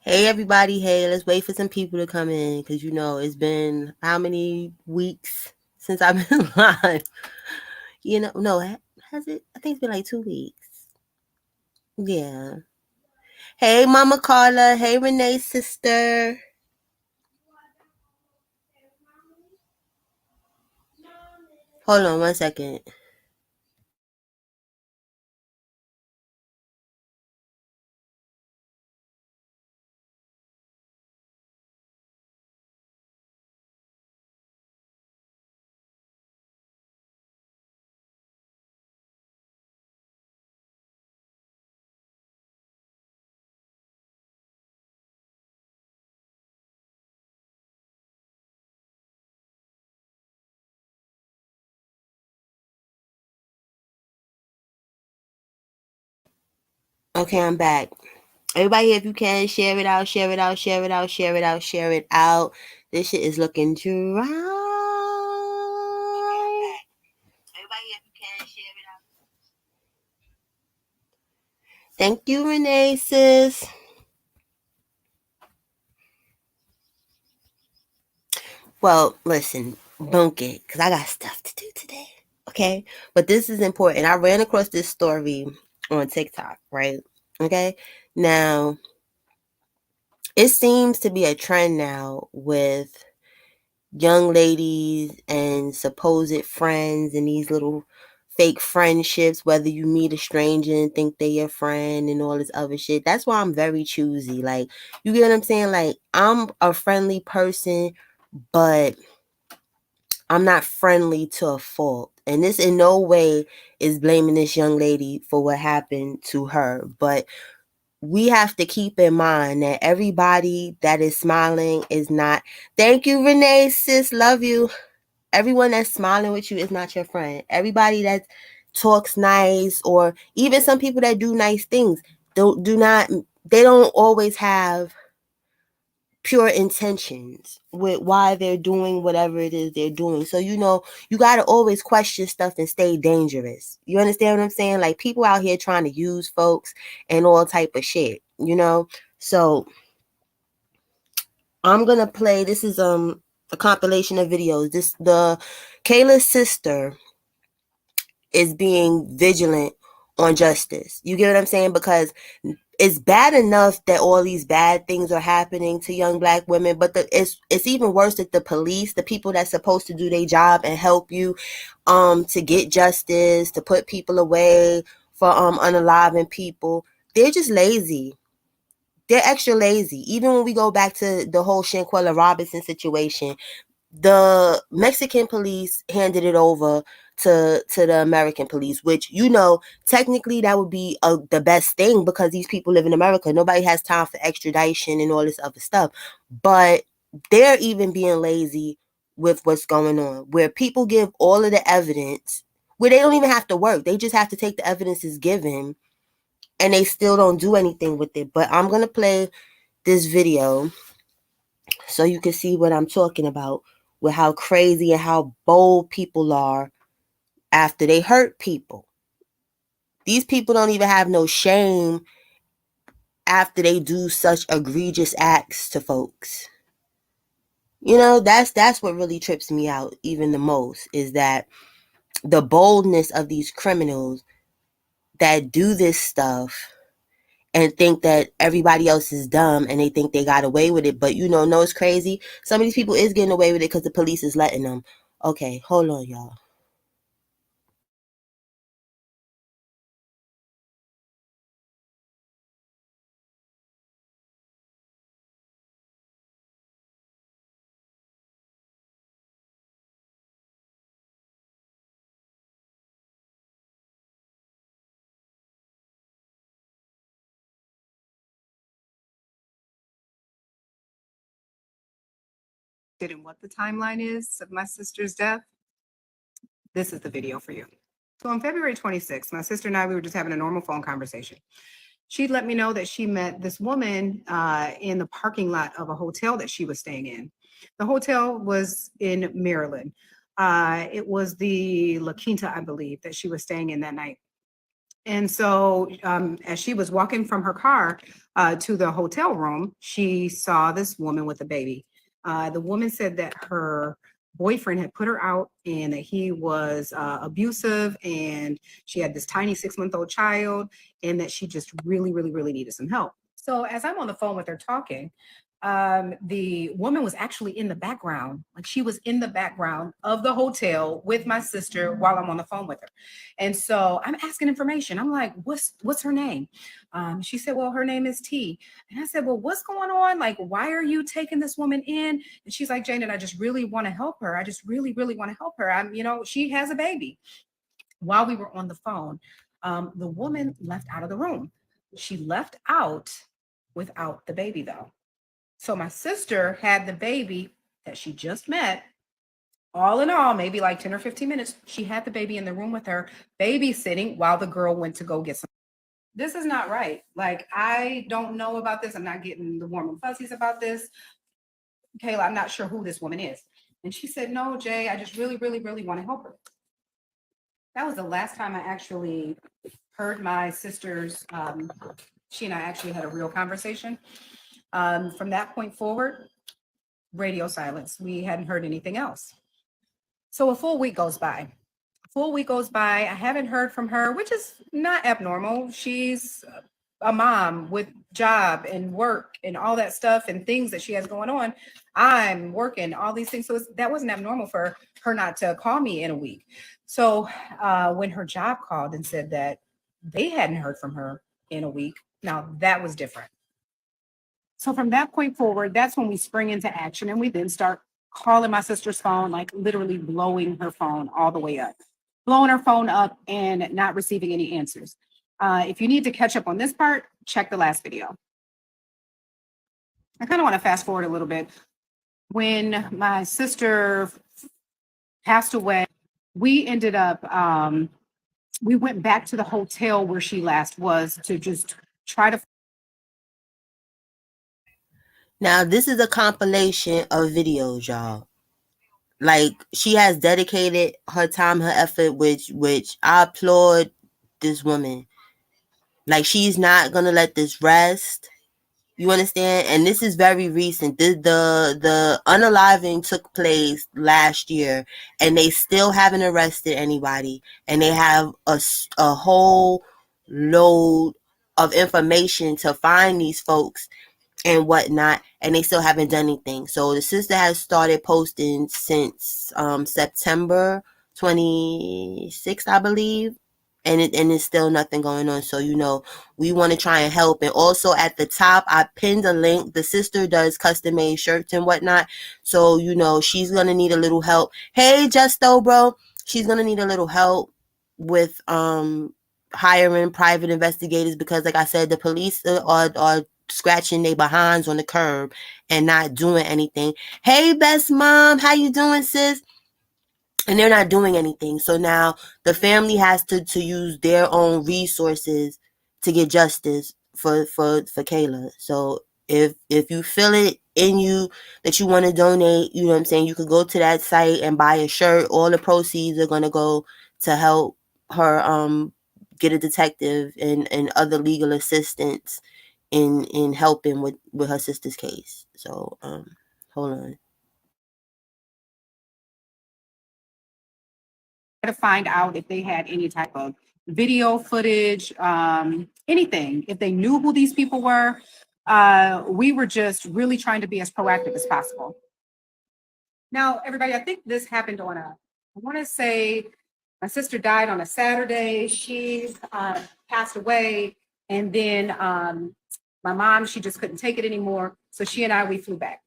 Hey everybody, hey, let's wait for some people to come in because it's been how many weeks since I've been live? No, has it? I think it's been like 2 weeks. Yeah. Hey Mama Carla, hey Renee's sister. Hold on 1 second. Okay, I'm back. Everybody, if you can, share it out, share it out, share it out, share it out, share it out. This shit is looking dry. Everybody, if you can, share it out. Thank you, Renee, sis. Well, listen, bunk it, because I got stuff to do today. Okay? But this is important. I ran across this story on TikTok, right? Okay? Now, it seems to be a trend now with young ladies and supposed friends and these little fake friendships, whether you meet a stranger and think they're your friend and all this other shit. That's why I'm very choosy. Like, you get what I'm saying? Like, I'm a friendly person, but I'm not friendly to a fault. And this in no way is blaming this young lady for what happened to her. But we have to keep in mind that everybody that is smiling is not. Thank you, Renee, sis. Love you. Everyone that's smiling with you is not your friend. Everybody that talks nice, or even some people that do nice things, they don't always have pure intentions with why they're doing whatever it is they're doing. So, you got to always question stuff and stay dangerous. You understand what I'm saying? Like, people out here trying to use folks and all type of shit. So I'm going to play, this is a compilation of videos. The Kayla's sister is being vigilant on justice. You get what I'm saying? Because it's bad enough that all these bad things are happening to young black women, but it's even worse that the police, the people that's supposed to do their job and help you to get justice, to put people away for unaliving people, they're just lazy. They're extra lazy. Even when we go back to the whole Shanquella Robinson situation, the Mexican police handed it over to the American police, which technically that would be the best thing because these people live in America. Nobody has time for extradition and all this other stuff. But they're even being lazy with what's going on, where people give all of the evidence, where they don't even have to work. They just have to take the evidence as given, and they still don't do anything with it. But I'm gonna play this video so you can see what I'm talking about with how crazy and how bold people are after they hurt people. These people don't even have no shame after they do such egregious acts to folks. That's what really trips me out even the most, is that the boldness of these criminals that do this stuff and think that everybody else is dumb and they think they got away with it. But no, it's crazy. Some of these people is getting away with it because the police is letting them. Okay, hold on, y'all. And what the timeline is of my sister's death, this is the video for you. So on February 26th, my sister and I, we were just having a normal phone conversation. She'd let me know that she met this woman in the parking lot of a hotel that she was staying in. The hotel was in Maryland. It was the La Quinta, I believe, that she was staying in that night. And so as she was walking from her car, to the hotel room, she saw this woman with a baby. The woman said that her boyfriend had put her out and that he was abusive, and she had this tiny 6-month-old child, and that she just really, really, really needed some help. So as I'm on the phone with her talking, the woman was actually in the background. Like, she was in the background of the hotel with my sister while I'm on the phone with her. And so I'm asking information. I'm like, what's her name? She said, well, her name is T. And I said, well, what's going on? Like, why are you taking this woman in? And she's like, Jane, and I just really want to help her. I just really, really want to help her. She has a baby. While we were on the phone, the woman left out of the room. She left out without the baby, though. So my sister had the baby that she just met. All in all, maybe like 10 or 15 minutes, she had the baby in the room with her, babysitting while the girl went to go get some. This is not right. Like, I don't know about this. I'm not getting the warm and fuzzies about this. Kayla, I'm not sure who this woman is. And she said, no, Jay, I just really, really, really want to help her. That was the last time I actually heard my sister's, she and I actually had a real conversation. From that point forward, radio silence. We hadn't heard anything else. So a full week goes by. I haven't heard from her, which is not abnormal. She's a mom with job and work and all that stuff and things that she has going on. I'm working, all these things. So that wasn't abnormal for her not to call me in a week. So when her job called and said that they hadn't heard from her in a week, now that was different. So from that point forward, that's when we spring into action, and we then start calling my sister's phone, like literally blowing her phone all the way up, blowing her phone up and not receiving any answers. If you need to catch up on this part, check the last video. I kind of want to fast forward a little bit. When my sister passed away, we ended up, we went back to the hotel where she last was to just try to. Now, this is a compilation of videos, y'all. Like, she has dedicated her time, her effort, which I applaud this woman. Like, she's not gonna let this rest. You understand? And this is very recent. The unaliving took place last year, and they still haven't arrested anybody. And they have a whole load of information to find these folks and whatnot, and they still haven't done anything. So the sister has started posting since September 26th, I believe, and it's still nothing going on. So we want to try and help. And also at the top, I pinned a link. The sister does custom made shirts and whatnot, so she's gonna need a little help. Hey, Justo, bro, she's gonna need a little help with hiring private investigators, because like I said, the police are scratching their behinds on the curb and not doing anything. Hey, best mom, how you doing, sis? And they're not doing anything. So now the family has to use their own resources to get justice for Kayla. So if you feel it in you that you want to donate, you know what I'm saying, you could go to that site and buy a shirt. All the proceeds are going to go to help her get a detective and other legal assistance in helping with her sister's case. So hold on. To find out if they had any type of video footage, anything, if they knew who these people were. We were just really trying to be as proactive as possible. Now, everybody, I think this happened on I want to say my sister died on a Saturday. She passed away. And then my mom, she just couldn't take it anymore. So she and we flew back.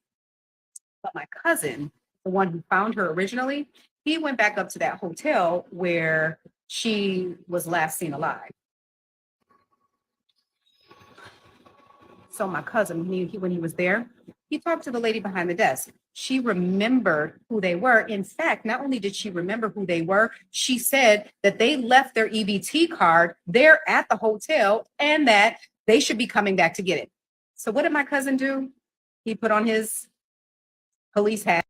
But my cousin, the one who found her originally, he went back up to that hotel where she was last seen alive. So my cousin, when he was there, he talked to the lady behind the desk. She remembered who they were. In fact, not only did she remember who they were, she said that they left their EBT card there at the hotel and that they should be coming back to get it. So what did my cousin do? He put on his police hat.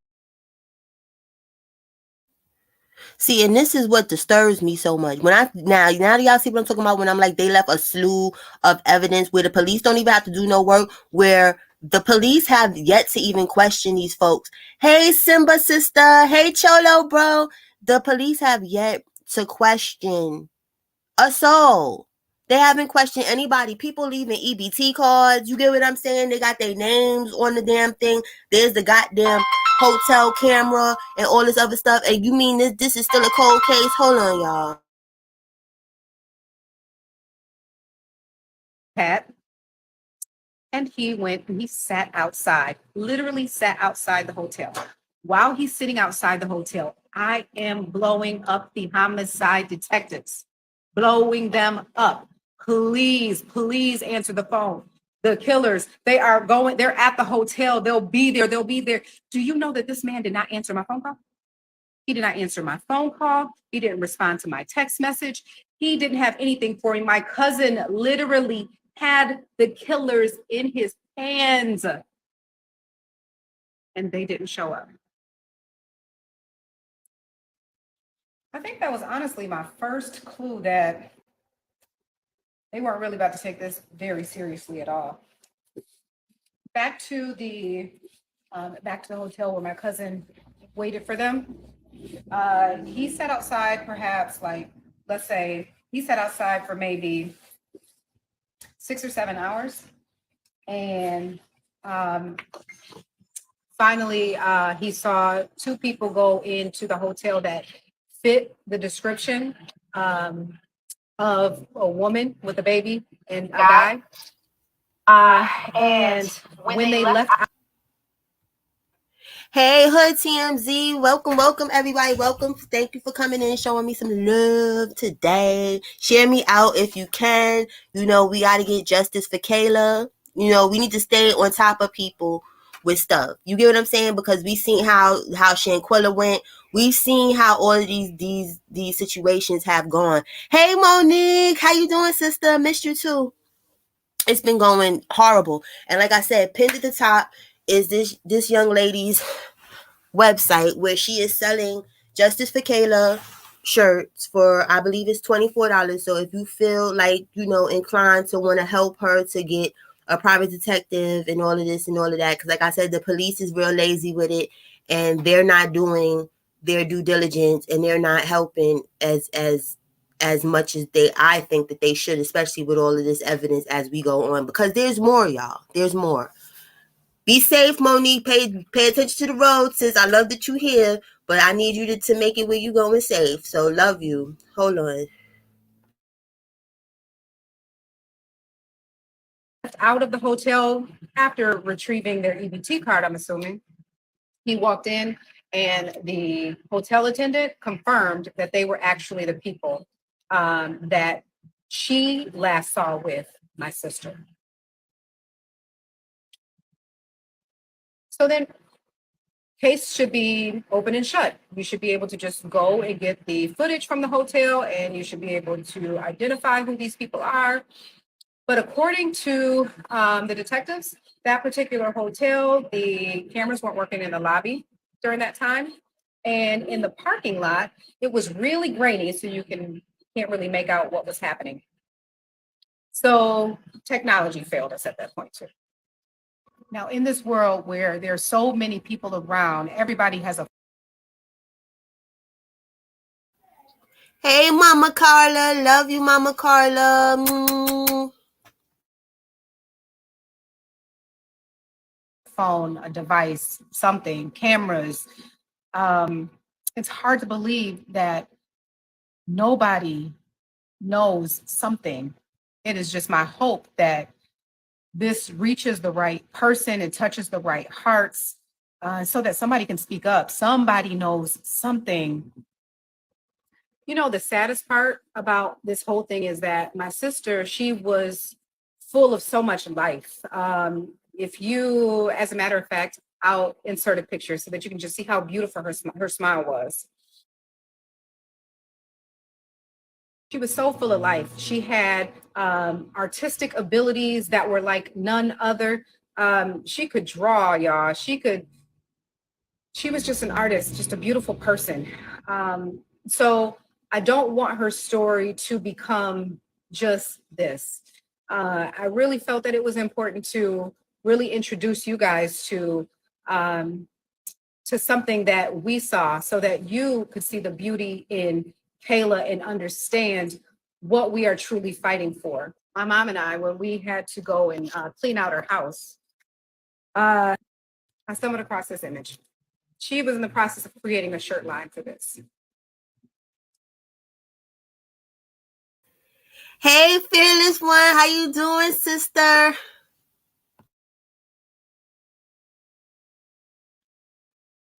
See, and this is what disturbs me so much. When I now do y'all see what I'm talking about? When I'm like, they left a slew of evidence where the police don't even have to do no work, where the police have yet to even question these folks. Hey, Simba sister. Hey, Cholo bro. The police have yet to question a soul. They haven't questioned anybody. People leaving EBT cards. You get what I'm saying? They got their names on the damn thing. There's the goddamn hotel camera and all this other stuff. And you mean this is still a cold case? Hold on, y'all. Pat. And he went and he sat outside, literally sat outside the hotel. While he's sitting outside the hotel, I am blowing up the homicide detectives, blowing them up. Please, please answer the phone. The killers, they're at the hotel. They'll be there. Do you know that this man did not answer my phone call? He did not answer my phone call. He didn't respond to my text message. He didn't have anything for me. My cousin literally had the killers in his hands, and they didn't show up. I think that was honestly my first clue that they weren't really about to take this very seriously at all. Back to the hotel where my cousin waited for them. He sat outside, perhaps let's say he sat outside for maybe 6 or 7 hours, and finally he saw two people go into the hotel that fit the description of a woman with a baby and a guy. And when they left. Hey, Hood TMZ. Welcome, everybody. Welcome. Thank you for coming in, showing me some love today. Share me out if you can. You know, we got to get justice for Kayla. You know, we need to stay on top of people with stuff. You get what I'm saying? Because we seen how Shanquella went. We've seen how all of these situations have gone. Hey, Monique. How you doing, sister? Missed you too. It's been going horrible. And like I said, pinned at the top is this young lady's website where she is selling Justice for Kayla shirts for, I believe it's $24. So if you feel like, you know, inclined to want to help her to get a private detective and all of this and all of that, because like I said, the police is real lazy with it and they're not doing their due diligence and they're not helping as much as I think that they should, especially with all of this evidence as we go on, because there's more, y'all. There's more. Be safe, Monique. Pay attention to the road, sis. I love that you're here, but I need you to make it where you going safe. So love you. Hold on. Out of the hotel after retrieving their EBT card, I'm assuming. He walked in and the hotel attendant confirmed that they were actually the people that she last saw with my sister. So then case should be open and shut. You should be able to just go and get the footage from the hotel and you should be able to identify who these people are. But according to the detectives, that particular hotel, the cameras weren't working in the lobby during that time. And in the parking lot, it was really grainy, so you can't really make out what was happening. So technology failed us at that point too. Now, in this world where there's so many people around, everybody has a. Hey, Mama Carla. Love you, Mama Carla. Phone, a device, something, cameras. It's hard to believe that nobody knows something. It is just my hope that this reaches the right person and touches the right hearts so that somebody can speak up. Somebody knows something. You know, the saddest part about this whole thing is that my sister, she was full of so much life. If you, as a matter of fact, I'll insert a picture so that you can just see how beautiful her smile was. She was so full of life. She had artistic abilities that were like none other. She could draw, y'all. She was just an artist, just a beautiful person. So I don't want her story to become just this. I really felt that it was important to really introduce you guys to something that we saw so that you could see the beauty in Kayla and understand what we are truly fighting for. My mom and I, when we had to go and clean out our house, I stumbled across this image. She was in the process of creating a shirt line for this. Hey, fearless one, how you doing, sister?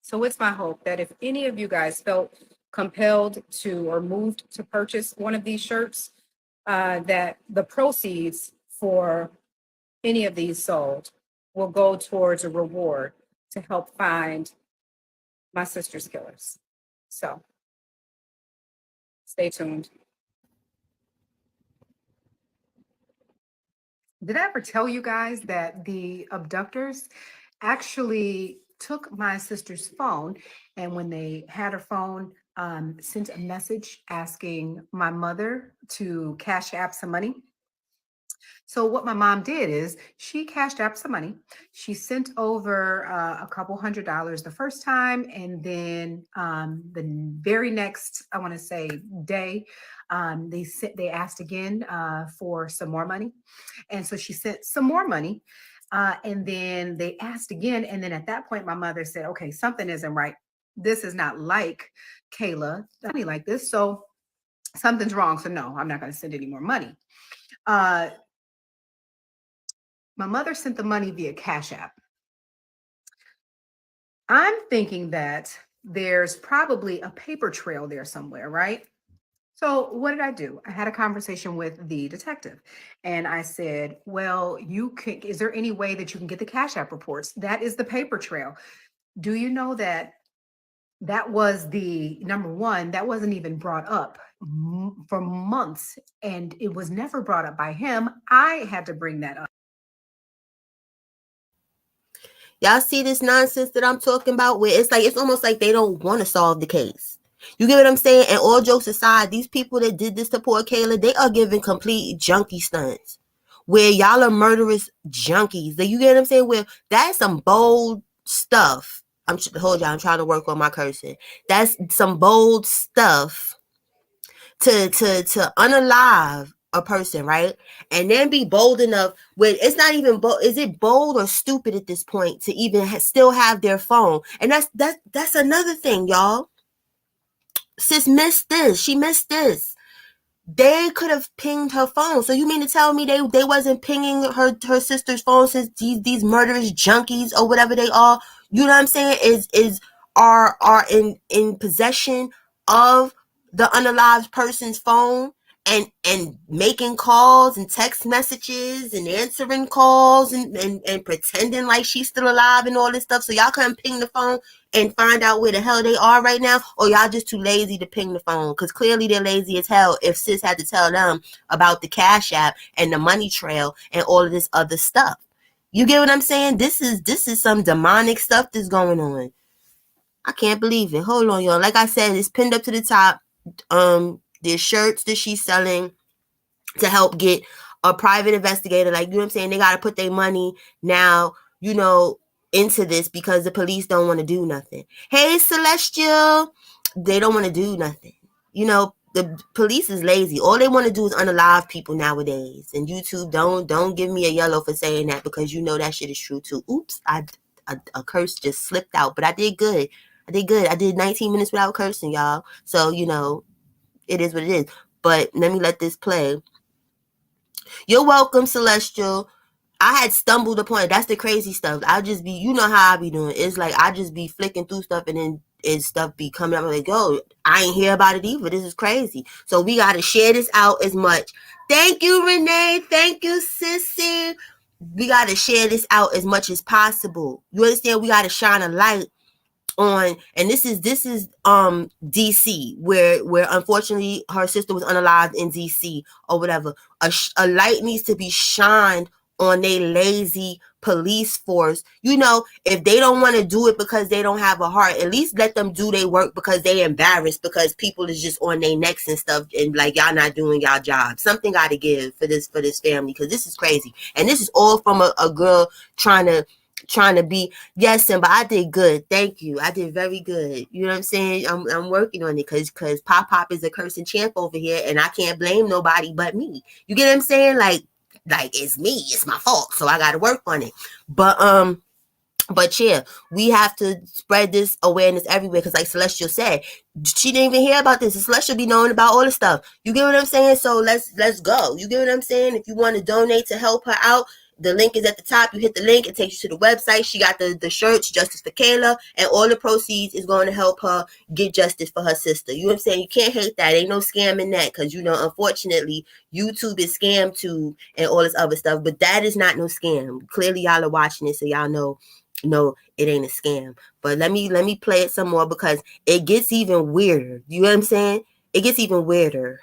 So it's my hope that if any of you guys felt compelled to or moved to purchase one of these shirts, that the proceeds for any of these sold will go towards a reward to help find my sister's killers. So stay tuned. Did I ever tell you guys that the abductors actually took my sister's phone, and when they had her phone, sent a message asking my mother to cash app some money? So what my mom did is she cashed out some money. She sent over a couple $100 the first time, and then the very next, I want to say, day, they asked again for some more money, and so she sent some more money, and then they asked again, and then at that point, my mother said, "Okay, something isn't right. This is not like Kayla, money like this, so something's wrong. So no, I'm not going to send any more money." Uh, My mother sent the money via Cash App. I'm thinking that there's probably a paper trail there somewhere, right? So what did I do? I had a conversation with the detective, and I said, "Well, is there any way that you can get the Cash App reports? That is the paper trail. Do you know that that was the number one, that wasn't even brought up for months, and it was never brought up by him. I had to bring that up." Y'all see this nonsense that I'm talking about? Where it's almost like they don't want to solve the case. You get what I'm saying? And all jokes aside, these people that did this to poor Kayla, they are giving complete junkie stunts. Where y'all are murderous junkies. You get what I'm saying? Where that's some bold stuff. Hold y'all, I'm trying to work on my cursing. That's some bold stuff to unalive a person, right? And then be bold enough when it's not even bold. Is it bold or stupid at this point to even still have their phone? And that's another thing, y'all. Sis missed this. She missed this. They could have pinged her phone. So you mean to tell me they wasn't pinging her sister's phone since these murderous junkies or whatever they are, you know what I'm saying, are in possession of the unalived person's phone and making calls and text messages and answering calls and pretending like she's still alive and all this stuff. So y'all couldn't ping the phone and find out where the hell they are right now, or y'all just too lazy to ping the phone? Because clearly they're lazy as hell if sis had to tell them about the Cash App and the money trail and all of this other stuff. You get what I'm saying? This is some demonic stuff that's going on. I can't believe it. Hold on, y'all. Like I said, it's pinned up to the top. There's shirts that she's selling to help get a private investigator. Like, you know what I'm saying? They got to put their money now, into this because the police don't want to do nothing. Hey, Celestial, they don't want to do nothing. The police is lazy. All they want to do is unalive people nowadays. And YouTube, don't give me a yellow for saying that, because that shit is true too. Oops, a curse just slipped out, but I did good. I did 19 minutes without cursing, y'all. So, it is what it is. But let me let this play. You're welcome, Celestial. I had stumbled upon it. That's the crazy stuff. I just be, how I be doing. It's like I just be flicking through stuff and then stuff be coming up. I'm like, yo, I ain't hear about it either. This is crazy. So we got to share this out as much. Thank you, Renee. Thank you, Sissy. We got to share this out as much as possible. You understand? We got to shine a light on, and this is DC, where unfortunately her sister was unalived in DC or whatever. A light needs to be shined on they lazy police force, you know, if they don't want to do it because they don't have a heart, at least let them do their work because they embarrassed because people is just on their necks and stuff, and like y'all not doing y'all job. Something got to give for this family, because this is crazy, and this is all from a girl trying to be, yes, Simba, I did good, thank you, I did very good, you know what I'm saying. I'm working on it because Pop is a cursing champ over here, and I can't blame nobody but me. You get what I'm saying? Like it's me, it's my fault, so I got to work on it. But yeah, we have to spread this awareness everywhere, because like Celestial said, she didn't even hear about this. Celestial be knowing about all the stuff. You get what I'm saying? So let's go. You get what I'm saying? If you want to donate to help her out, the link is at the top. You hit the link, it takes you to the website. She got the shirts, Justice for Kayla, and all the proceeds is going to help her get justice for her sister. You know what I'm saying? You can't hate that. Ain't no scam in that, because, you know, unfortunately, YouTube is scam tube and all this other stuff, but that is not no scam. Clearly, y'all are watching it, so y'all know no, it ain't a scam. But let me play it some more, because it gets even weirder. You know what I'm saying? It gets even weirder.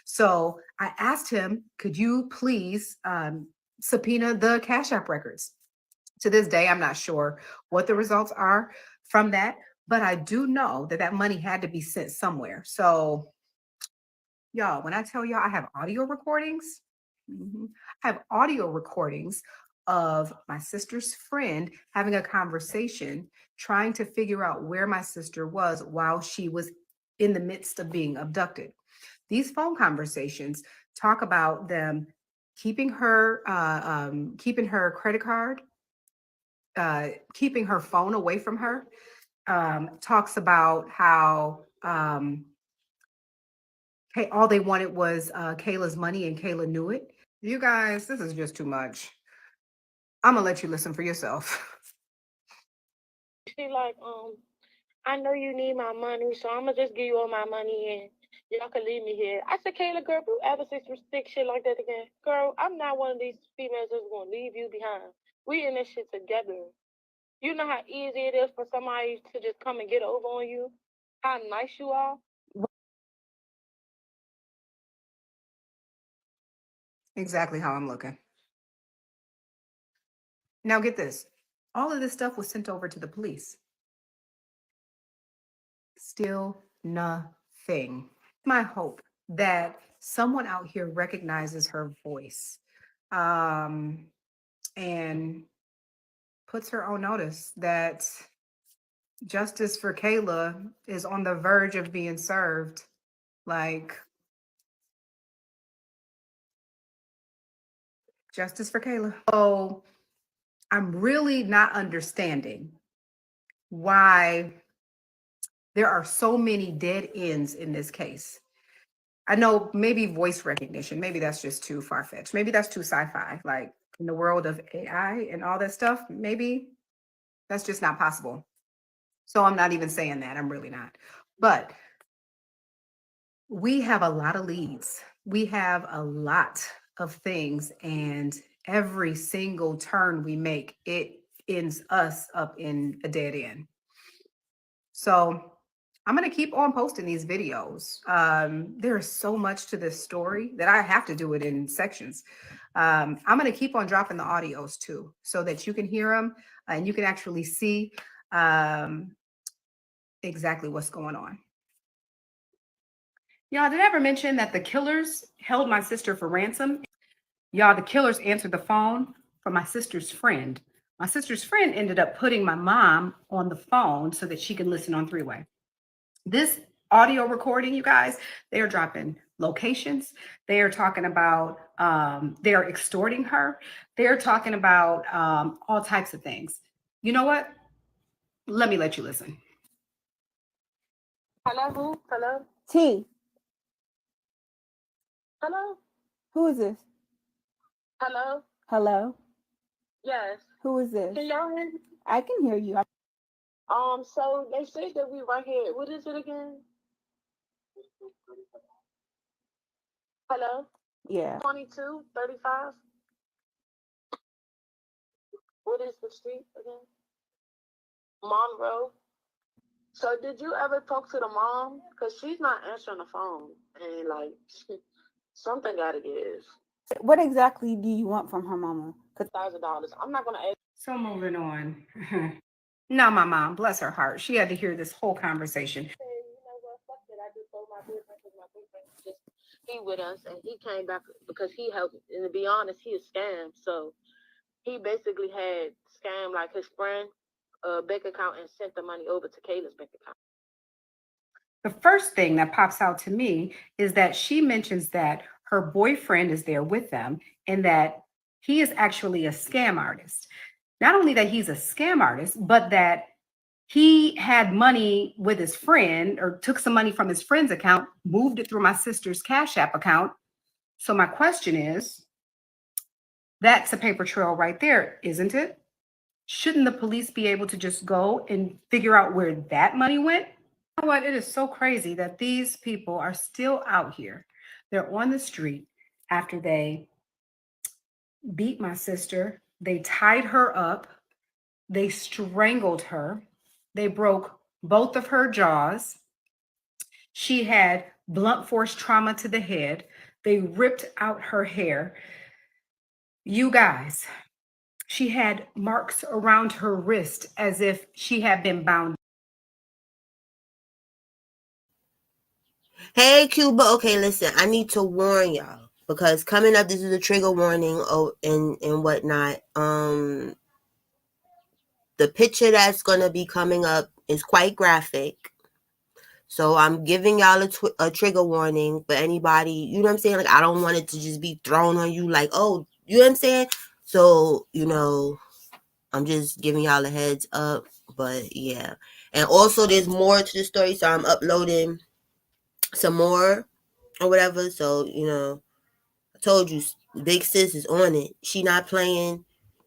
So I asked him, could you please subpoena the Cash App records? To this day, I'm not sure what the results are from that, but I do know that that money had to be sent somewhere. So, y'all, when I tell y'all I have audio recordings, I have audio recordings of my sister's friend having a conversation, trying to figure out where my sister was while she was in the midst of being abducted. These phone conversations talk about them keeping her credit card, keeping her phone away from her. Talks about how all they wanted was Kayla's money, and Kayla knew it. You guys, this is just too much. I'm gonna let you listen for yourself. She like, I know you need my money, so I'm gonna just give you all my money and y'all can leave me here. I said, Kayla, girl, if you ever say some sick shit like that again, girl, I'm not one of these females that's gonna leave you behind. We in this shit together. You know how easy it is for somebody to just come and get over on you? How nice you are? Exactly how I'm looking. Now get this. All of this stuff was sent over to the police. Still nothing. My hope that someone out here recognizes her voice, and puts her on notice that justice for Kayla is on the verge of being served. Like, justice for Kayla. So I'm really not understanding why there are so many dead ends in this case. I know maybe voice recognition, maybe that's just too far fetched. Maybe that's too sci fi. Like in the world of AI and all that stuff, maybe that's just not possible. So I'm not even saying that. I'm really not. But we have a lot of leads. We have a lot of things, and every single turn we make, it ends us up in a dead end. So I'm going to keep on posting these videos. There is so much to this story that I have to do it in sections. I'm going to keep on dropping the audios too, so that you can hear them and you can actually see exactly what's going on. Y'all, did I ever mention that the killers held my sister for ransom? Y'all, the killers answered the phone from my sister's friend. My sister's friend ended up putting my mom on the phone so that she could listen on three-way. This audio recording, you guys, they are dropping locations. They are talking about, they are extorting her. They're talking about all types of things. You know what? Let me let you listen. Hello, who? Hello? T, Hello? who is this? Hello? Hello? Yes. Who is this? Can y'all hear me? I can hear you. So they say that we right here. What is it again? Hello? Yeah. 2235? What is the street again? Monroe. So did you ever talk to the mom? Because she's not answering the phone. And like, Something gotta give. What exactly do you want from her mama? $1,000. I'm not gonna ask. So moving on. Now, my mom, bless her heart, she had to hear this whole conversation. You know what? Fuck it. I just told my boyfriend because my boyfriend just he with us and he came back because he helped. And to be honest, he is scammed. So he basically had scammed like his friend bank account and sent the money over to Kayla's bank account. The first thing that pops out to me is that she mentions that her boyfriend is there with them and that he is actually a scam artist. Not only that he's a scam artist, but that he had money with his friend or took some money from his friend's account, moved it through my sister's Cash App account. So my question is, that's a paper trail right there, isn't it? Shouldn't the police be able to just go and figure out where that money went? You know what? It is so crazy that these people are still out here. They're on the street after they beat my sister. They tied her up. They strangled her. They broke both of her jaws. She had blunt force trauma to the head. They ripped out her hair. You guys, she had marks around her wrist as if she had been bound. Hey, Cuba. Okay, listen, I need to warn y'all because coming up, this is a trigger warning. And whatnot. The picture that's gonna be coming up is quite graphic. So I'm giving y'all a trigger warning for anybody. You know what I'm saying? Like, I don't want it to just be thrown on you. Like, oh, you know what I'm saying? So I'm just giving y'all a heads up. But yeah, and also there's more to the story, so I'm uploading some more or whatever. So, I told you, Big Sis is on it. She not playing.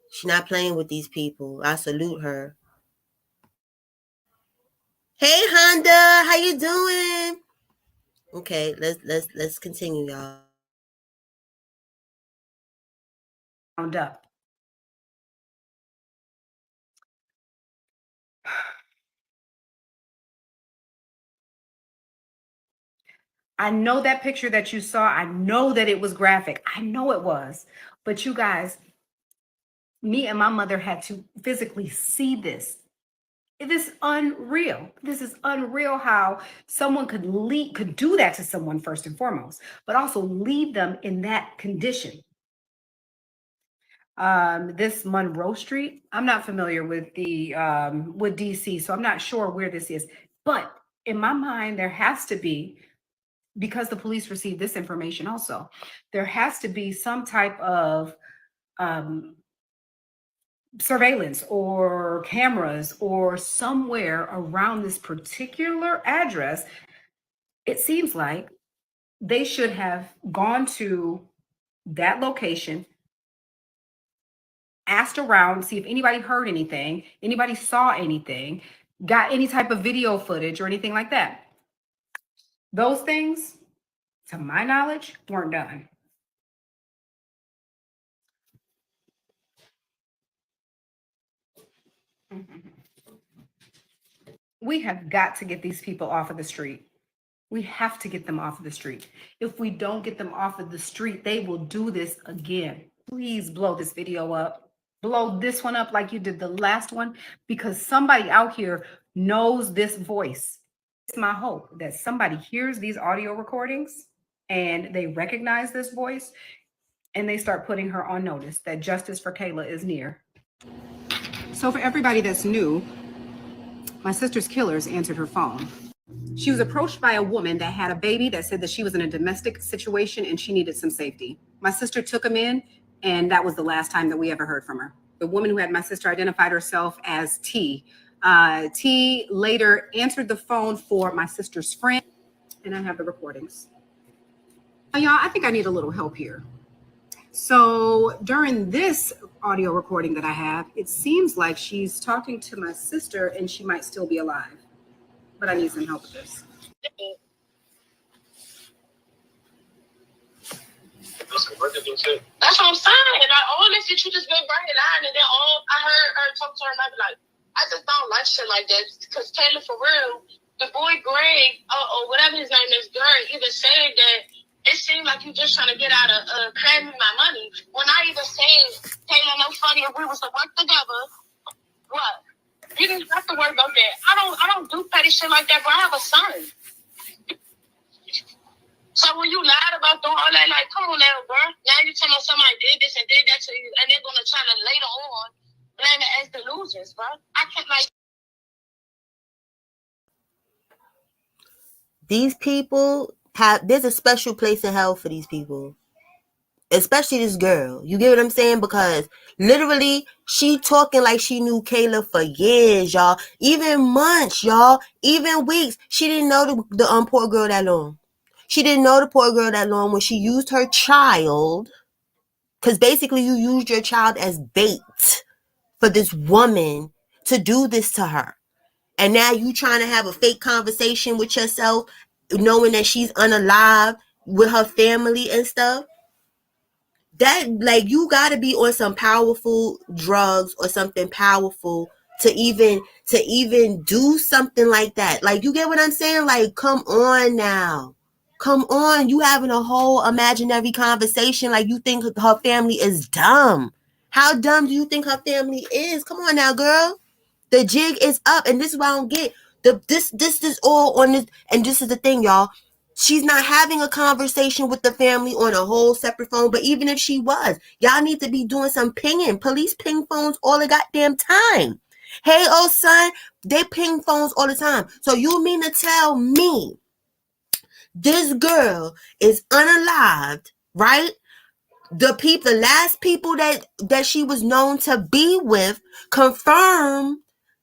She not playing with these people. I salute her. Hey Honda, how you doing? Okay, let's continue, y'all. Up. I know that picture that you saw. I know that it was graphic. I know it was. But you guys, me and my mother had to physically see this. It is unreal. This is unreal how someone could do that to someone first and foremost, but also leave them in that condition. This Monroe Street, I'm not familiar with with DC, so I'm not sure where this is. But in my mind, there has to be, because the police received this information also, there has to be some type of surveillance or cameras or somewhere around this particular address. It seems like they should have gone to that location, asked around, see if anybody heard anything, anybody saw anything, got any type of video footage or anything like that. Those things, to my knowledge, weren't done. We have got to get these people off of the street. We have to get them off of the street. If we don't get them off of the street, they will do this again. Please blow this video up. Blow this one up like you did the last one, because somebody out here knows this voice. It's my hope that somebody hears these audio recordings and they recognize this voice and they start putting her on notice that justice for Kayla is near. So for everybody that's new, my sister's killers answered her phone. She was approached by a woman that had a baby that said that she was in a domestic situation and she needed some safety. My sister took him in, and that was the last time that we ever heard from her. The woman who had my sister identified herself as T. T later answered the phone for my sister's friend, and I have the recordings. Now, y'all, I think I need a little help here. So during this audio recording that I have, it seems like she's talking to my sister and she might still be alive. But I need some help with this. That's what I'm saying. Like, all this shit you just been bringing on, and then I heard her talk to her and I be like, I just don't like shit like that. Because Taylor, for real, the boy Greg, or whatever his name is, Greg, even said that it seemed like you just trying to get out of claiming my money. When I even said, Kayla, no funny, if we was to work together, what? You didn't have to worry about that. I don't do petty shit like that, but I have a son. So when you lied about doing all that, like, come on now, bro. Now you tell me somebody did this and did that to you, and they're gonna try to later on blame it as delusions, bro. I can't like. These people there's a special place in hell for these people. Especially this girl. You get what I'm saying? Because literally, she talking like she knew Kayla for years, y'all. Even months, y'all. Even weeks. She didn't know the poor girl that long. She didn't know the poor girl that long when she used her child. Because basically, you used your child as bait for this woman to do this to her. And now you trying to have a fake conversation with yourself, knowing that she's unalive with her family and stuff. That, like, you got to be on some powerful drugs or something powerful to even do something like that. Like, you get what I'm saying? Like, come on now. Come on. You having a whole imaginary conversation like you think her family is dumb. How dumb do you think her family is? Come on now, girl. The jig is up, and this is what I don't get. This is all on this, and this is the thing, y'all. She's not having a conversation with the family on a whole separate phone, but even if she was, y'all need to be doing some pinging. Police ping phones all the goddamn time. Hey, oh son, they ping phones all the time. So you mean to tell me this girl is unalived, right? The last people that she was known to be with confirmed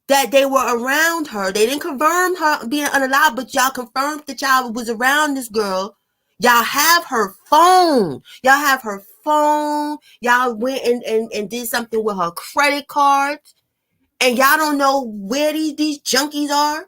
that they were around her. They didn't confirm her being unalive, but y'all confirmed that y'all was around this girl. Y'all have her phone. Y'all have her phone. Y'all went and did something with her credit cards. And y'all don't know where these junkies are.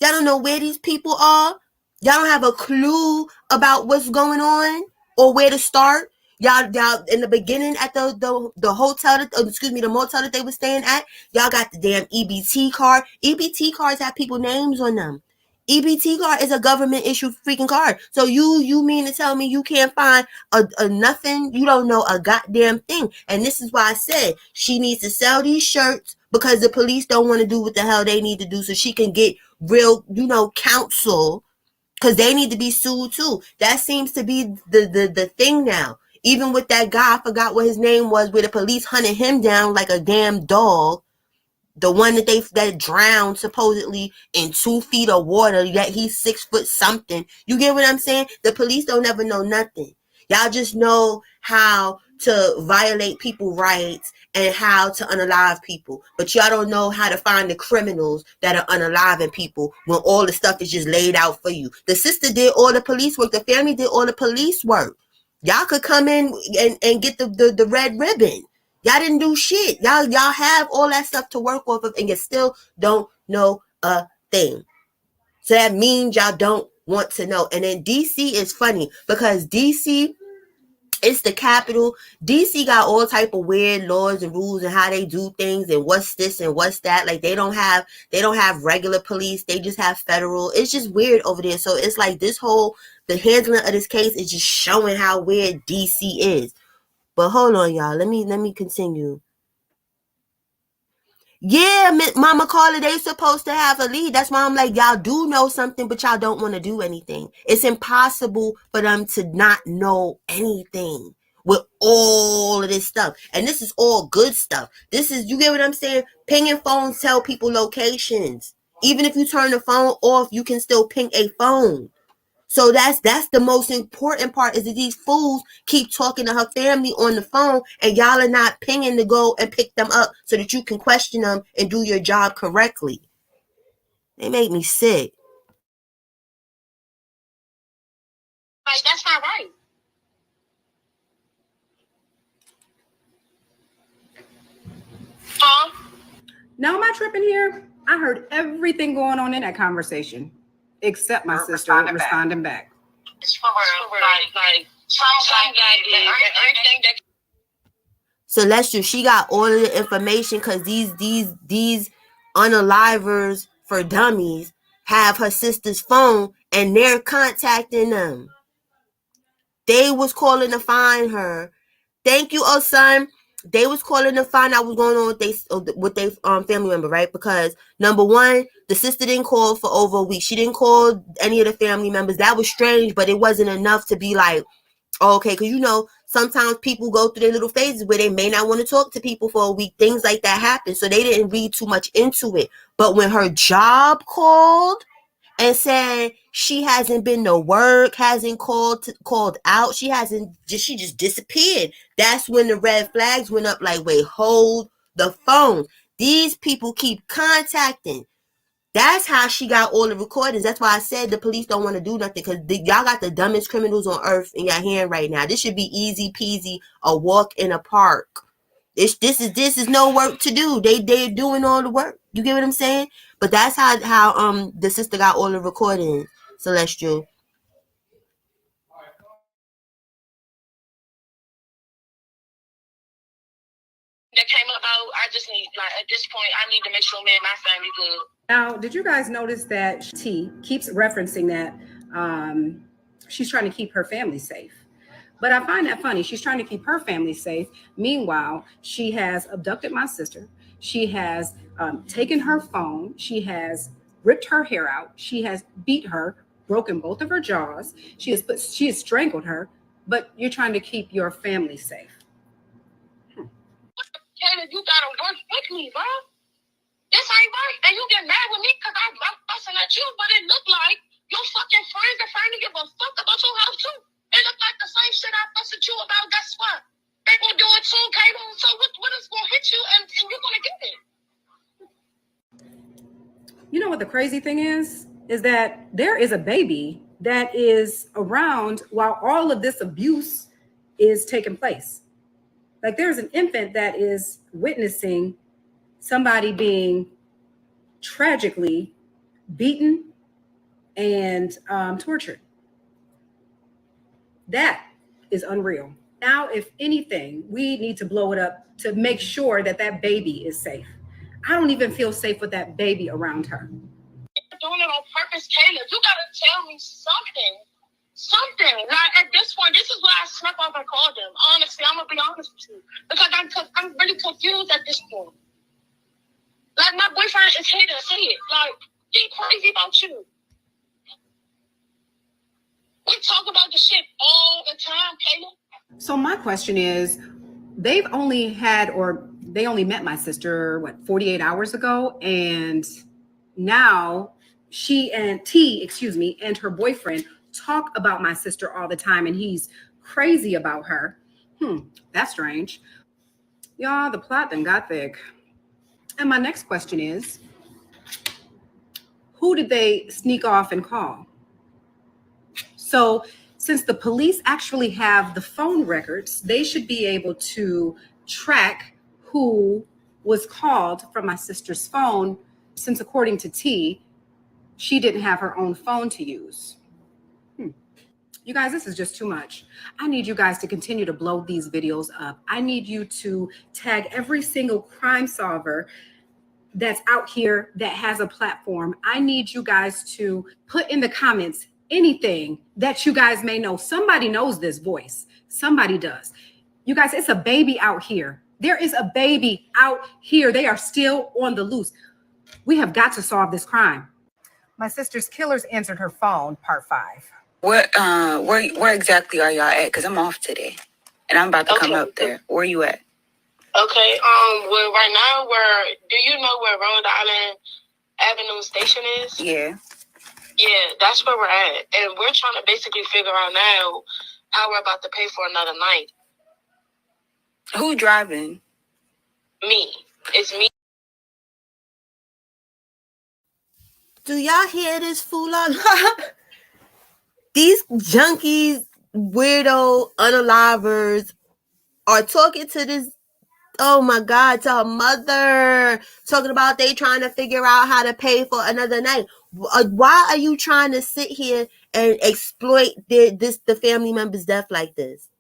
Y'all don't know where these people are. Y'all don't have a clue about what's going on or where to start. Y'all in the beginning at the hotel, the motel that they were staying at, y'all got the damn EBT card. EBT cards have people names on them. EBT card is a government issued freaking card. So you mean to tell me you can't find a nothing? You don't know a goddamn thing. And this is why I said she needs to sell these shirts because the police don't want to do what the hell they need to do so she can get real, counsel, because they need to be sued too. That seems to be the thing now. Even with that guy, I forgot what his name was, where the police hunted him down like a damn dog. The one that drowned supposedly in 2 feet of water, yet he's 6 foot something. You get what I'm saying? The police don't ever know nothing. Y'all just know how to violate people's rights and how to unalive people. But y'all don't know how to find the criminals that are unaliving people when all the stuff is just laid out for you. The sister did all the police work. The family did all the police work. Y'all could come in and get the red ribbon. Y'all didn't do shit. Y'all have all that stuff to work off of, and you still don't know a thing. So that means y'all don't want to know. And then DC is funny because DC, it's the capital. DC got all type of weird laws and rules and how they do things and what's this and what's that. Like they don't have regular police. They just have federal. It's just weird over there. So it's like the handling of this case is just showing how weird DC is. But hold on, y'all. Let me continue. Yeah, Mama Carla, they supposed to have a lead. That's why I'm like, y'all do know something, but y'all don't want to do anything. It's impossible for them to not know anything with all of this stuff. And this is all good stuff. This is, you get what I'm saying? Pinging phones tell people locations. Even if you turn the phone off, you can still ping a phone. So that's the most important part, is that these fools keep talking to her family on the phone and y'all are not pinging to go and pick them up so that you can question them and do your job correctly. They make me sick. Like, that's not right. Huh? Now am I tripping here? I heard everything going on in that conversation, except my sister responding back. It's for real. Like, some guy did everything that. So let's just, she got all of the information because these unalivers for dummies have her sister's phone and they're contacting them. They was calling to find her. Thank you, oh son. They was calling to find out what's going on with their family member, right? Because number one, the sister didn't call for over a week. She didn't call any of the family members. That was strange, but it wasn't enough to be like, oh, okay, because you know, sometimes people go through their little phases where they may not want to talk to people for a week. Things like that happen. So they didn't read too much into it. But when her job called and said she hasn't been to work, hasn't called out, she just disappeared. That's when the red flags went up. Like, wait, hold the phone. These people keep contacting. That's how she got all the recordings. That's why I said the police don't want to do nothing, because y'all got the dumbest criminals on earth in your hand right now. This should be easy peasy, a walk in a park. This is no work to do. They're doing all the work. You get what I'm saying? But that's how the sister got all the recordings, Celestial. That came about, I just need, like, at this point, I need to make sure me and my family good. Now, did you guys notice that T keeps referencing that she's trying to keep her family safe? But I find that funny. She's trying to keep her family safe. Meanwhile, she has abducted my sister. She has taken her phone. She has ripped her hair out. She has beat her, broken both of her jaws. She has strangled her. But you're trying to keep your family safe. Kayla, you gotta work with me, bro. This ain't right. And you get mad with me because I'm fussing at you, but it looked like your fucking friends are trying to give a fuck about your house too. It looked like the same shit I fuss at you about. Guess what? They gonna do it too, Kayla. So what is gonna hit you and you're gonna get it. You know what the crazy thing is? Is that there is a baby that is around while all of this abuse is taking place. Like, there's an infant that is witnessing somebody being tragically beaten and tortured. That is unreal. Now, if anything, we need to blow it up to make sure that that baby is safe. I don't even feel safe with that baby around her. You're doing it on purpose, Kayla. You gotta tell me something. Something. Like, at this point, this is why I snuck off and called them. Honestly, I'm gonna be honest with you. Because I'm really confused at this point. Like, my boyfriend is here to see it. Like, he crazy about you. We talk about the shit all the time, Kayla. So my question is, they only met my sister, 48 hours ago, and now she and and her boyfriend talk about my sister all the time, and he's crazy about her. That's strange. Y'all, the plot done got thick. And my next question is, who did they sneak off and call? So since the police actually have the phone records, they should be able to track who was called from my sister's phone, since according to T, she didn't have her own phone to use. You guys, this is just too much. I need you guys to continue to blow these videos up. I need you to tag every single crime solver that's out here that has a platform. I need you guys to put in the comments anything that you guys may know. Somebody knows this voice. Somebody does. You guys, it's a baby out here. There is a baby out here. They are still on the loose. We have got to solve this crime. My sister's killers answered her phone, part 5. Where exactly are y'all at? Because I'm off today, and I'm about to come up there. Where you at? Okay, well, right now, do you know where Rhode Island Avenue Station is? Yeah. Yeah, that's where we're at. And we're trying to basically figure out now how we're about to pay for another night. Who driving? Me. It's me. Do y'all hear this fool? These junkies, weirdo, unalivers are talking to this, oh my God, to her mother, talking about they trying to figure out how to pay for another night. Why are you trying to sit here and exploit the family member's death like this?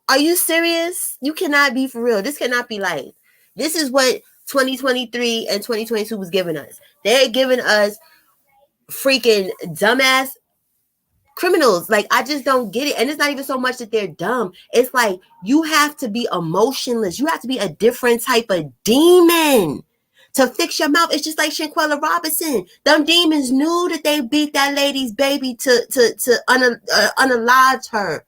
Are you serious? You cannot be for real. This cannot be life. This is what 2023 and 2022 was giving us. They're giving us freaking dumbass criminals. Like, I just don't get it. And it's not even so much that they're dumb. It's like, you have to be emotionless. You have to be a different type of demon to fix your mouth. It's just like Shanquella Robinson. Them demons knew that they beat that lady's baby to unalive her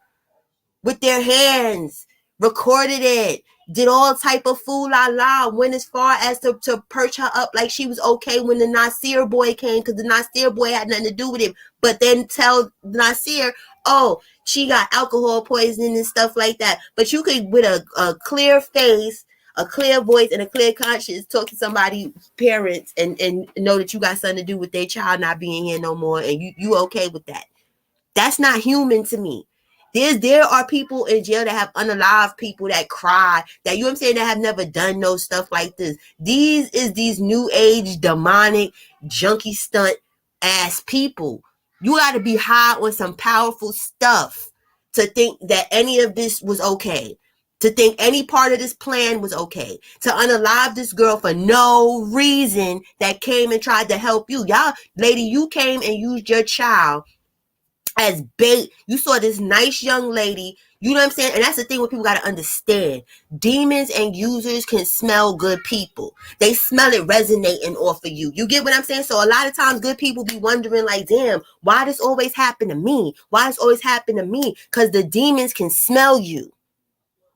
with their hands, recorded it, did all type of fool la la, went as far as to perch her up like she was okay when the Nasir boy came, because the Nasir boy had nothing to do with it, but then tell Nasir, oh, she got alcohol poisoning and stuff like that. But you could, with a clear face, a clear voice, and a clear conscience, talk to somebody's parents and know that you got something to do with their child not being here no more, and you okay with that. That's not human to me. There are people in jail that have unalived people that cry, that, you know what I'm saying, that have never done no stuff like this. These new age demonic junkie stunt ass people. You got to be high on some powerful stuff to think that any of this was okay. To think any part of this plan was okay. To unalive this girl for no reason that came and tried to help you. Y'all, lady, you came and used your child as bait. You saw this nice young lady, you know what I'm saying? And that's the thing what people got to understand. Demons and users can smell good people. They smell it resonating off of you. You get what I'm saying? So a lot of times good people be wondering like, damn, why this always happen to me? Why this always happen to me? Because the demons can smell you.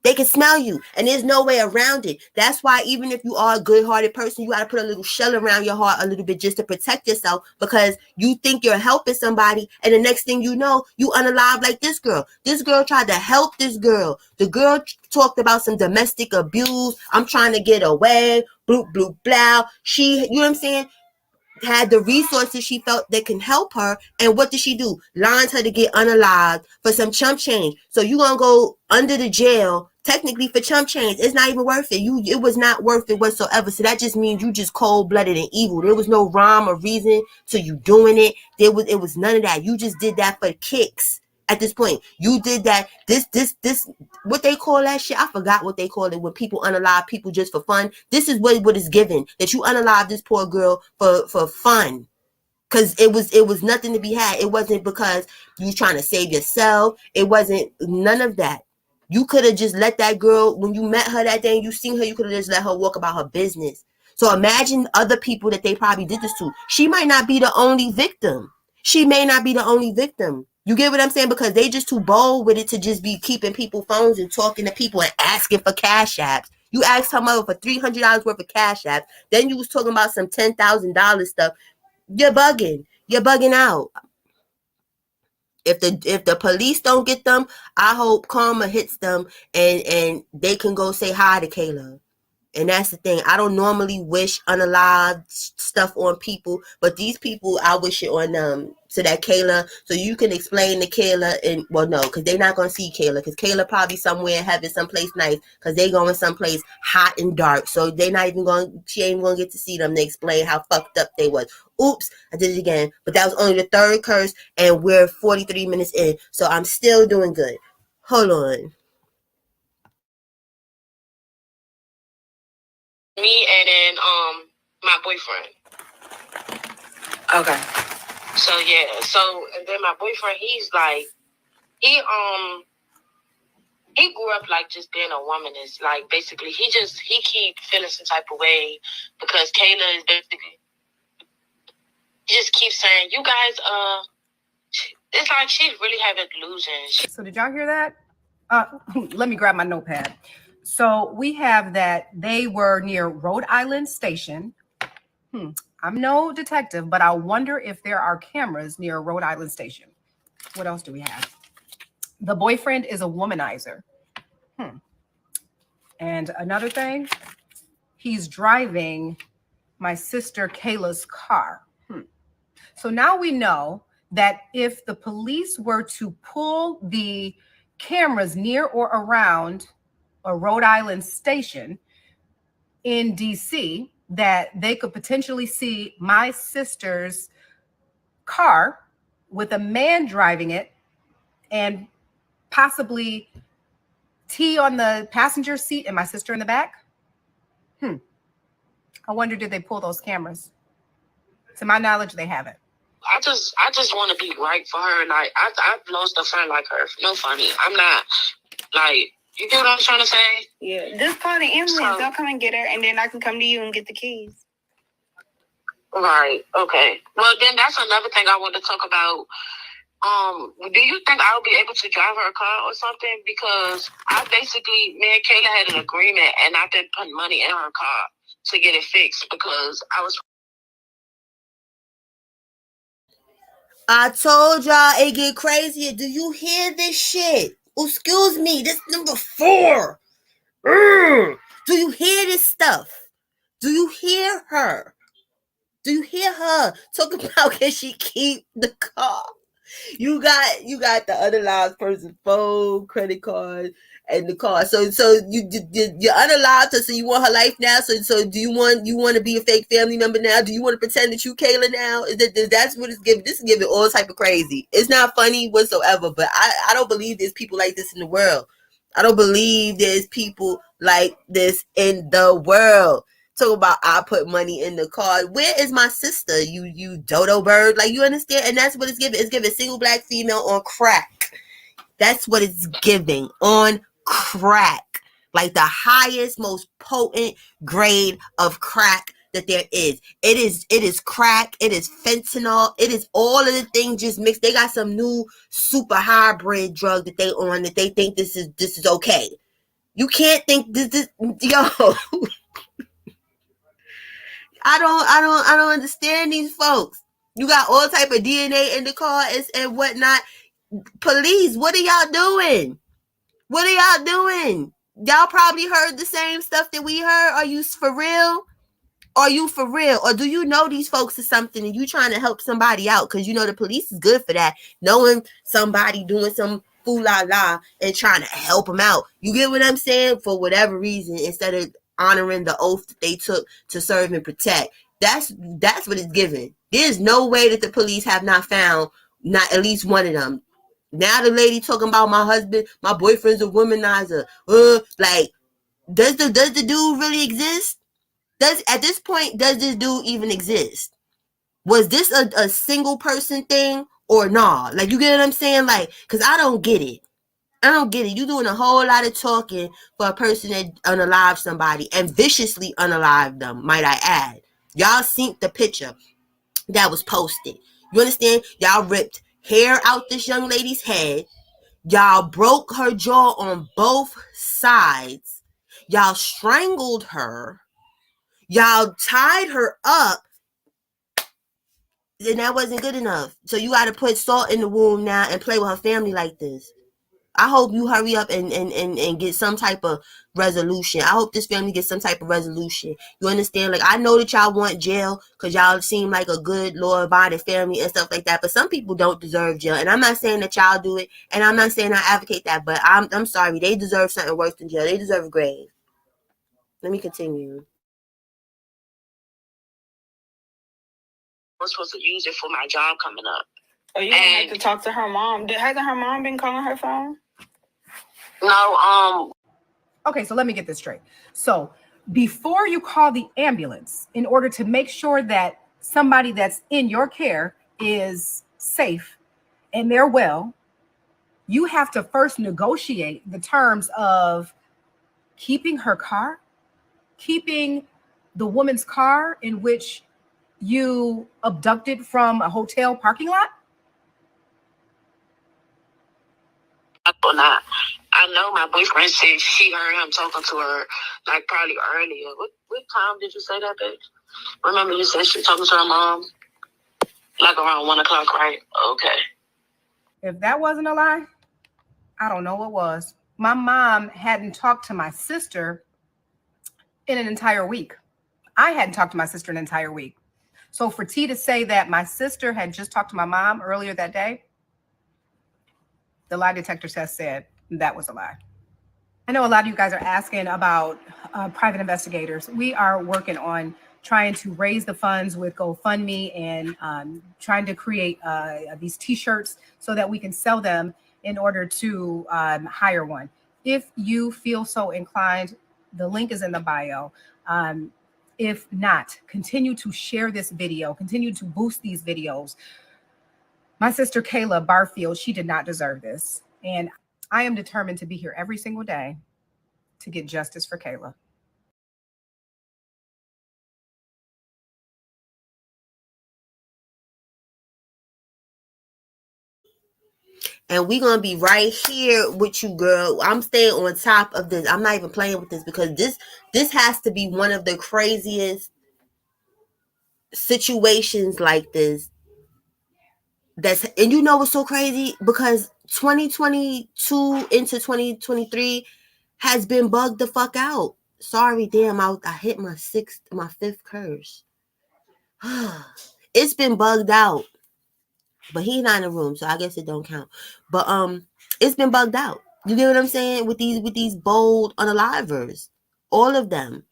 They can smell you, and there's no way around it. That's why even if you are a good-hearted person, you got to put a little shell around your heart a little bit just to protect yourself, because you think you're helping somebody, and the next thing you know, you unalive like this girl. This girl tried to help this girl. The girl talked about some domestic abuse. I'm trying to get away. Bloop, bloop, blah. She, you know what I'm saying? Had the resources she felt that can help her, and what did she do? Lined her to get unalived for some chump change. So you gonna go under the jail technically for chump change. It's not even worth it. It was not worth it whatsoever. So that just means you just cold-blooded and evil. There was no rhyme or reason to you doing it. It was none of that. You just did that for kicks. At this point, you did that. This, what they call that shit? I forgot what they call it when people unalive people just for fun. This is what is given, that you unalive this poor girl for fun. Because it was nothing to be had. It wasn't because you was trying to save yourself. It wasn't none of that. You could have just let that girl, when you met her that day and you seen her, you could have just let her walk about her business. So imagine other people that they probably did this to. She might not be the only victim. She may not be the only victim. You get what I'm saying? Because they just too bold with it to just be keeping people's phones and talking to people and asking for cash apps. You asked her mother for $300 worth of cash apps. Then you was talking about some $10,000 stuff. You're bugging. You're bugging out. If the police don't get them, I hope karma hits them and they can go say hi to Kayla. And that's the thing. I don't normally wish unalived stuff on people, but these people, I wish it on them. So that Kayla, so you can explain to Kayla, and well, no, because they're not gonna see Kayla, because Kayla probably somewhere in heaven, someplace nice, because they going someplace hot and dark. So they not even going. She ain't gonna get to see them to explain how fucked up they was. Oops, I did it again. But that was only the third curse, and we're 43 minutes in, so I'm still doing good. Hold on. Me and then my boyfriend. Okay. So yeah, and then my boyfriend, he's like, he grew up like just being a woman. Is like basically he keep feeling some type of way because Kayla is basically, he just keeps saying, you guys it's like she's really having delusions. So did y'all hear that? Let me grab my notepad. So we have that they were near Rhode Island Station. I'm no detective, but I wonder if there are cameras near Rhode Island Station. What else do we have? The boyfriend is a womanizer. And another thing, he's driving my sister Kayla's car. So now we know that if the police were to pull the cameras near or around a Rhode Island station in DC, that they could potentially see my sister's car with a man driving it and possibly T on the passenger seat and my sister in the back. I wonder, did they pull those cameras? To my knowledge, they haven't. I just want to be right for her. Like I've lost a friend like her. No funny. I'm not like, you get what I'm trying to say? Yeah. Just call the ambulance. So, they'll come and get her, and then I can come to you and get the keys. Right. Okay. Well, then that's another thing I want to talk about. Do you think I'll be able to drive her car or something? Because me and Kayla had an agreement, and I've been putting money in her car to get it fixed because I told y'all it get crazier. Do you hear this shit? Excuse me, this number 4. Do you hear this stuff? Do you hear her? Do you hear her talking about can she keep the car? You got the unalived person's phone, credit card, and the car. So you're unalived her, so you want her life now. So do you want to be a fake family member now? Do you want to pretend that you Kayla now? That's what it's giving. This is giving all type of crazy. It's not funny whatsoever. But I don't believe there's people like this in the world. I don't believe there's people like this in the world. Talk about I put money in the card. Where is my sister? You dodo bird. Like, you understand? And that's what it's giving. It's giving single black female on crack. That's what it's giving on crack. Like the highest, most potent grade of crack that there is. It is crack. It is fentanyl. It is all of the things just mixed. They got some new super hybrid drug that they on that they think this is okay. You can't think this yo. I don't understand these folks. You got all type of DNA in the car and whatnot. Police, what are y'all doing? What are y'all doing? Y'all probably heard the same stuff that we heard. Are you for real? Are you for real? Or do you know these folks or something and you trying to help somebody out? Because you know the police is good for that. Knowing somebody doing some fool-la-la and trying to help them out. You get what I'm saying? For whatever reason, instead of honoring the oath that they took to serve and protect. That's what it's giving. There's no way that the police have not found not at least one of them. Now the lady talking about my husband, my boyfriend's a womanizer. Like, does the dude really exist? At this point, does this dude even exist? Was this a single person thing or nah? Like, you get what I'm saying? Like, because I don't get it. You doing a whole lot of talking for a person that unalived somebody and viciously unalived them, might I add. Y'all seen the picture that was posted. You understand? Y'all ripped hair out this young lady's head. Y'all broke her jaw on both sides. Y'all strangled her. Y'all tied her up. And that wasn't good enough. So you got to put salt in the wound now and play with her family like this. I hope you hurry up and get some type of resolution. I hope this family gets some type of resolution. You understand? Like, I know that y'all want jail because y'all seem like a good, law-abiding family and stuff like that. But some people don't deserve jail. And I'm not saying that y'all do it. And I'm not saying I advocate that. But I'm sorry. They deserve something worse than jail. They deserve a grave. Let me continue. I'm supposed to use it for my job coming up. Oh, you have to talk to her mom. Hasn't her mom been calling her phone? No. Okay, so let me get this straight. So before you call the ambulance, in order to make sure that somebody that's in your care is safe and they're well, you have to first negotiate the terms of keeping her car, keeping the woman's car in which you abducted from a hotel parking lot. Or not. I know my boyfriend said she heard him talking to her like probably earlier. What time did you say that, babe? Remember you said she talking to her mom like around 1 o'clock, right? Okay. If that wasn't a lie, I don't know what was. My mom hadn't talked to my sister in an entire week. I hadn't talked to my sister in an entire week. So for T to say that my sister had just talked to my mom earlier that day, the lie detector test said that was a lie. I know a lot of you guys are asking about private investigators. We are working on trying to raise the funds with GoFundMe and trying to create these t-shirts so that we can sell them in order to hire one. If you feel so inclined, the link is in the bio. If not, continue to share this video, continue to boost these videos. My sister Kayla Barfield, she did not deserve this. And I am determined to be here every single day to get justice for Kayla. And we gonna be right here with you, girl. I'm staying on top of this. I'm not even playing with this because this has to be one of the craziest situations like this. And you know what's so crazy? Because 2022 into 2023 has been bugged the fuck out. Sorry, damn, I hit my fifth curse. It's been bugged out. But he's not in the room, so I guess it don't count. But it's been bugged out. You get what I'm saying? With these bold unalivers. All of them.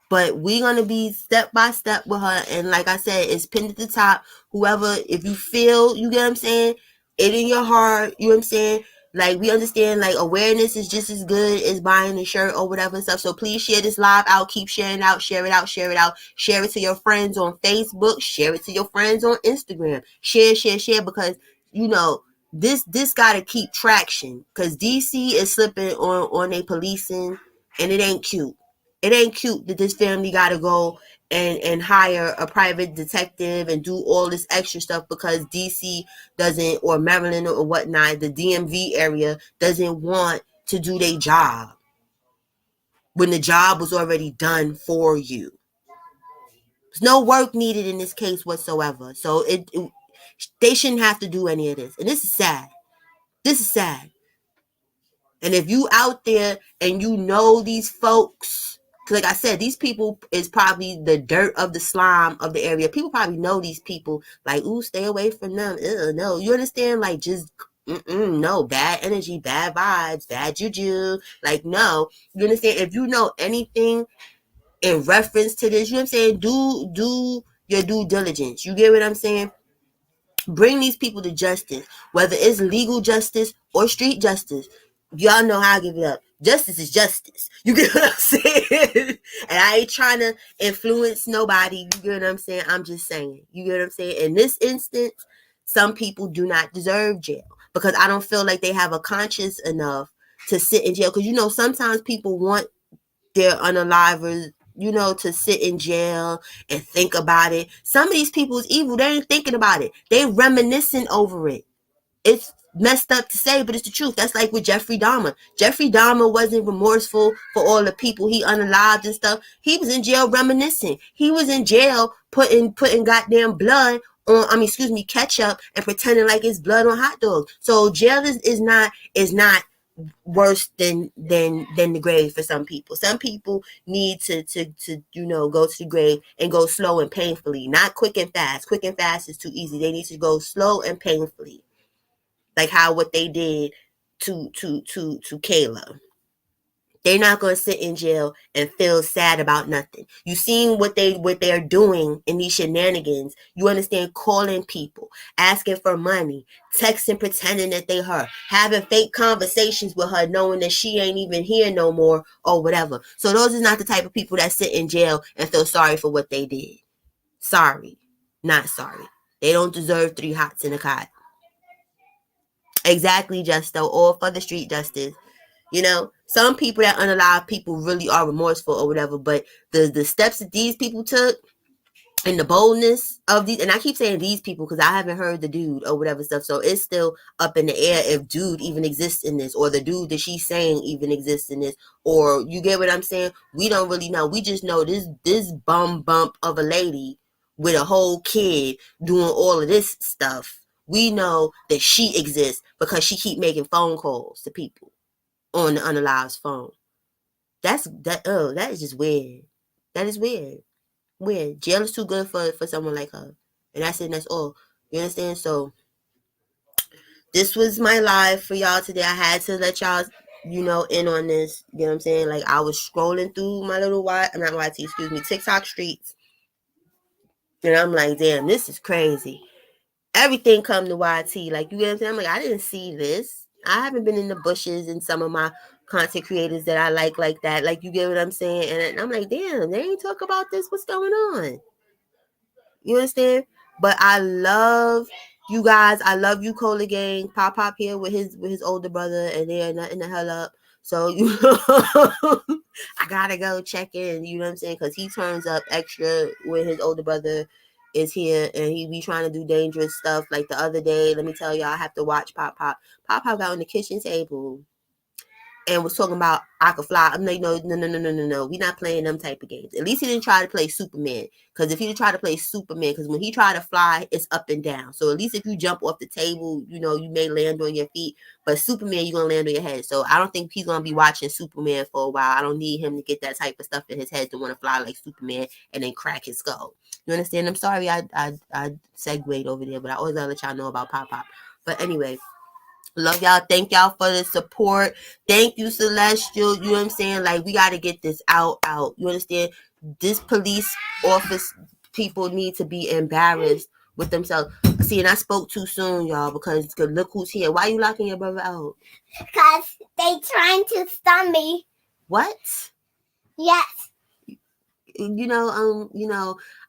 But we're going to be step by step with her. And like I said, it's pinned at the top. Whoever, if you feel, you get what I'm saying, it in your heart, you know what I'm saying? Like, we understand, like, awareness is just as good as buying a shirt or whatever and stuff. So please share this live out. Keep sharing out. Share it out. Share it out. Share it to your friends on Facebook. Share it to your friends on Instagram. Share. Because, you know, this got to keep traction. Because DC is slipping on their policing. And it ain't cute. It ain't cute that this family got to go and hire a private detective and do all this extra stuff because DC doesn't, or Maryland or whatnot, the DMV area doesn't want to do their job when the job was already done for you. There's no work needed in this case whatsoever. So they shouldn't have to do any of this. And this is sad. This is sad. And if you out there and you know these folks, because like I said, these people is probably the dirt of the slime of the area. People probably know these people. Like, ooh, stay away from them. No, you understand? Like, just, no, bad energy, bad vibes, bad juju. Like, no, you understand? If you know anything in reference to this, you know what I'm saying? Do your due diligence. You get what I'm saying? Bring these people to justice, whether it's legal justice or street justice. Y'all know how I give it up. Justice is justice. You get what I'm saying? And I ain't trying to influence nobody. You get what I'm saying? I'm just saying. You get what I'm saying? In this instance, some people do not deserve jail because I don't feel like they have a conscience enough to sit in jail. Because, you know, sometimes people want their unalivers, you know, to sit in jail and think about it. Some of these people is evil. They ain't thinking about it. They reminiscing over it. It's messed up to say, but it's the truth. That's like with Jeffrey Dahmer. Jeffrey Dahmer wasn't remorseful for all the people he unalived and stuff. He was in jail reminiscing. He was in jail putting goddamn blood on, ketchup and pretending like it's blood on hot dogs. So jail is not worse than the grave for some people. Some people need to you know, go to the grave and go slow and painfully, not quick and fast. Quick and fast is too easy. They need to go slow and painfully, like what they did to Kayla. They're not going to sit in jail and feel sad about nothing. You seen what they're doing in these shenanigans. You understand? Calling people, asking for money, texting, pretending that they her, having fake conversations with her, knowing that she ain't even here no more or whatever. So those are not the type of people that sit in jail and feel sorry for what they did. Sorry, not sorry. They don't deserve 3 hots in a cot. Exactly, Justo, all for the street justice. You know, some people that unalive people really are remorseful or whatever, but the steps that these people took and the boldness of these, and I keep saying these people because I haven't heard the dude or whatever stuff, so it's still up in the air if dude even exists in this, or the dude that she's saying even exists in this, or you get what I'm saying? We don't really know. We just know this bump of a lady with a whole kid doing all of this stuff. We know that she exists because she keep making phone calls to people on the unalived's phone. That is just weird. That is weird. Weird. Jail is too good for someone like her. And that's it, and that's all. You understand? So this was my live for y'all today. I had to let y'all, you know, in on this. You know what I'm saying? Like, I was scrolling through my little TikTok streets. And I'm like, damn, this is crazy. Everything come to YT. Like, you get what I'm saying? I'm like, I didn't see this. I haven't been in the bushes in some of my content creators that I like that. Like, you get what I'm saying? And I'm like, damn, they ain't talk about this. What's going on? You understand? But I love You guys, I love you, Cola Gang. Pop here with his older brother, and they are nothing the hell up. So you know, I gotta go check in. You know what I'm saying? Because he turns up extra when his older brother is here, and he be trying to do dangerous stuff. Like the other day, let me tell y'all, I have to watch Pop. Pop got on the kitchen table and was talking about I could fly. I'm like, no. We not playing them type of games. At least he didn't try to play Superman. Because if he tried to play Superman, because when he tried to fly, it's up and down. So at least if you jump off the table, you know, you may land on your feet. But Superman, you're going to land on your head. So I don't think he's going to be watching Superman for a while. I don't need him to get that type of stuff in his head to want to fly like Superman and then crack his skull. You understand? I'm sorry I segued over there, but I always gotta let y'all know about Pop. But anyway. Love y'all. Thank y'all for the support. Thank you, Celestial. You know what I'm saying? Like, we got to get this out. You understand? This police office people need to be embarrassed with themselves. See, and I spoke too soon, y'all, because look who's here. Why you locking your brother out? Because they trying to stun me. What? Yes.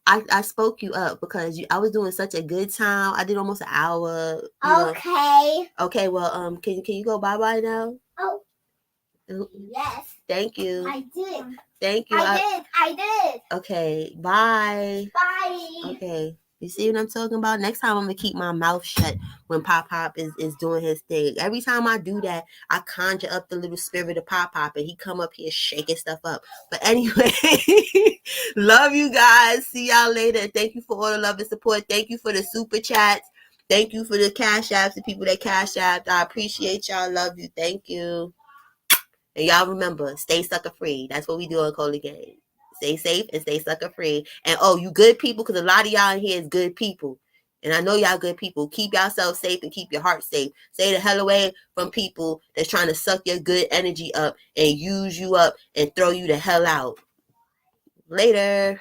I spoke you up because I was doing such a good time. I did almost an hour. Okay. Okay, well, can you go bye-bye now? Oh. Yes. Thank you. I did. Thank you. I did. Okay, bye. Bye. Okay. You see what I'm talking about? Next time I'm gonna keep my mouth shut when Pop is doing his thing. Every time I do that, I conjure up the little spirit of Pop and he come up here shaking stuff up. But anyway, love you guys. See y'all later. Thank you for all the love and support. Thank you for the super chats. Thank you for the cash apps, the people that cash apped. I appreciate y'all. Love you. Thank you. And y'all remember, stay sucker free. That's what we do on Cola Game. Stay safe and stay sucker free. And you good people, because a lot of y'all in here is good people. And I know y'all good people. Keep yourself safe and keep your heart safe. Stay the hell away from people that's trying to suck your good energy up and use you up and throw you the hell out. Later.